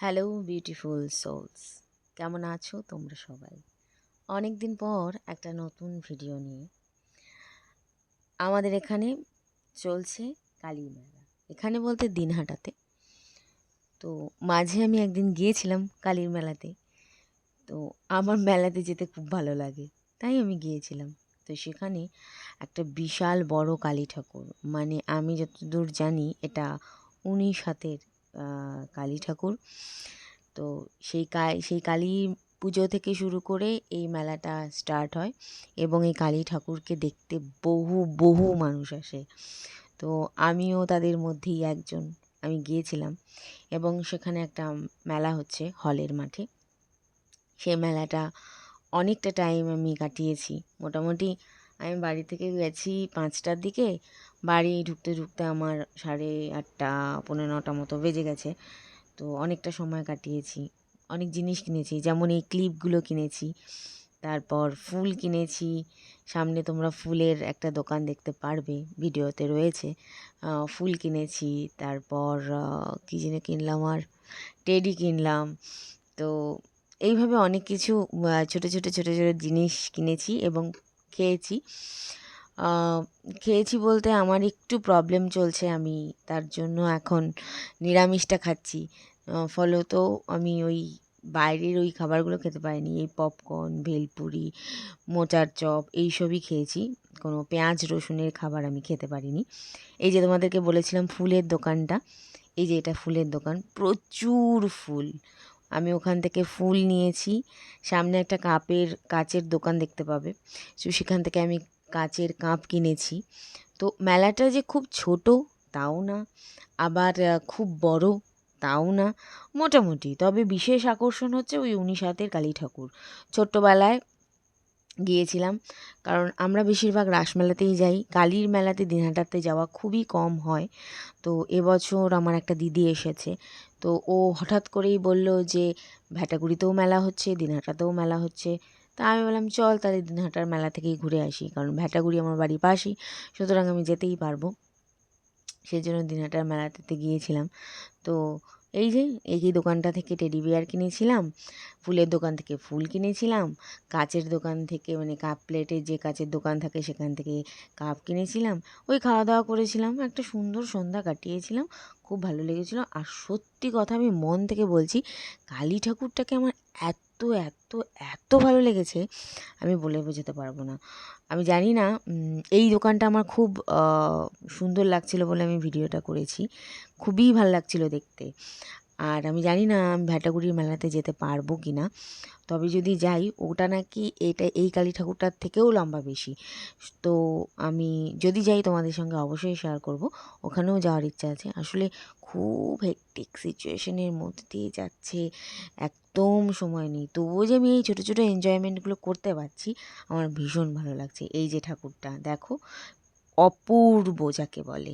Hello beautiful sols, কেমন আছো তোমরা সবাই? অনেক দিন পর একটা নতুন ভিডিও নিয়ে আমাদের এখানে চলছে কালী মেলা। এখানে বলতে দিনহাটাতে। তো মাঝে আমি একদিন গিয়েছিলাম কালীর মেলাতে। তো আমার মেলাতে যেতে খুব ভালো লাগে, তাই আমি গিয়েছিলাম। তো সেখানে একটা বিশাল বড় কালী ঠাকুর, মানে আমি যতদূর জানি এটা 19 হাতের কালী ঠাকুর। তো সেই কালী পুজো থেকে শুরু করে এই মেলাটা স্টার্ট হয় এবং এই কালী ঠাকুরকে দেখতে বহু বহু মানুষ আসে। তো আমিও তাদের মধ্যেই একজন। আমি গিয়েছিলাম এবং সেখানে একটা মেলা হচ্ছে হলের মাঠে। সেই মেলাটা অনেকটা টাইম আমি কাটিয়েছি। মোটামুটি আমি বাড়ি থেকে গেছি 5টার দিকে, বাড়ি ঢুকতে ঢুকতে আমার 8:30 পৌনে 9টা মতো বেজে গেছে। তো অনেকটা সময় কাটিয়েছি, অনেক জিনিস কিনেছি, যেমন এই ক্লিপগুলো কিনেছি, তারপর ফুল কিনেছি। সামনে তোমরা ফুলের একটা দোকান দেখতে পারবে, ভিডিওতে রয়েছে। ফুল কিনেছি, তারপর কী যেন কিনলাম, আর টেডি কিনলাম। তো এইভাবে অনেক কিছু ছোটো ছোটো ছোটো ছোটো জিনিস কিনেছি এবং খেয়েছি। খেয়েছি বলতে আমার একটু প্রবলেম চলছে, আমি তার জন্য এখন নিরামিষটা খাচ্ছি। ফলত আমি ওই বাইরের ওই খাবারগুলো খেতে পারিনি। এই পপকর্ন, ভেলপুরি, মোচার চপ এইসবই খেয়েছি। কোনো পেঁয়াজ রসুনের খাবার আমি খেতে পারিনি। এই যে তোমাদেরকে বলেছিলাম ফুলের দোকানটা, এই যে এটা ফুলের দোকান, প্রচুর ফুল। আমি ওখান থেকে ফুল নিয়েছি। সামনে একটা কাচের দোকান দেখতে পাবে, তো সেখান থেকে আমি কাচের কাপ কিনেছি। তো মেলাটা যে খুব ছোট তাও না, আবার খুব বড় তাও না, মোটামুটি। তবে বিশেষ আকর্ষণ হচ্ছে ওই 19 হাতের কালী ঠাকুর। ছোট্টবেলায় গিয়েছিলাম, কারণ আমরা বেশিরভাগ রাসমেলাতেই যাই, কালীর মেলাতে দিনহাটাতে যাওয়া খুবই কম হয়। তো এবছর আমার একটা দিদি এসেছে, তো ও হঠাৎ করেই বলল যে ভ্যাটাগুড়িতেও মেলা হচ্ছে, দিনহাটাতেও মেলা হচ্ছে। তা আমি বললাম চল তাহলে দিনহাটার মেলা থেকেই ঘুরে আসি, কারণ ভ্যাটাগুড়ি আমার বাড়ির পাশেই, সুতরাং আমি যেতেই পারবো। সেই জন্য দিনহাটার মেলাতে গিয়েছিলাম। তো এই যে এই দোকানটা থেকে টেডি বিয়ার কিনেছিলাম, ফুলের দোকান থেকে ফুল কিনেছিলাম, কাচের দোকান থেকে মানে কাপ প্লেটের যে কাচের দোকান থাকে সেখান থেকে কাপ কিনেছিলাম। ওই খাওয়া দাওয়া করেছিলাম, একটা সুন্দর সন্ধ্যা কাটিয়েছিলাম, খুব ভালো লেগেছিল। আর সত্যি কথা আমি মন থেকে বলছি, কালী ঠাকুরটাকে আমার এত এত এত ভালো লেগেছে, আমি বলে বোঝাতে পারবো না। আমি জানি না, এই দোকানটা আমার খুব সুন্দর লাগছিল বলে আমি ভিডিওটা করেছি, খুবই ভালো লাগছিল দেখতে। আর আমি জানি না আমি ভ্যাটাগুড়ির মেলাতে যেতে পারবো কি না, তবে যদি যাই, ওটা নাকি এই কালী ঠাকুরটার থেকেও লম্বা বেশি। তো আমি যদি যাই তোমাদের সঙ্গে অবশ্যই শেয়ার করব, ওখানেও যাওয়ার ইচ্ছা আছে। আসলে খুব হেক্টিক সিচুয়েশনের মধ্যে দিয়ে যাচ্ছে, একদম সময় নেই, তবুও যে আমি এই ছোটো ছোটো এনজয়মেন্টগুলো করতে পারছি, আমার ভীষণ ভালো লাগছে। এই যে ঠাকুরটা দেখো, অপূর্ব যাকে বলে।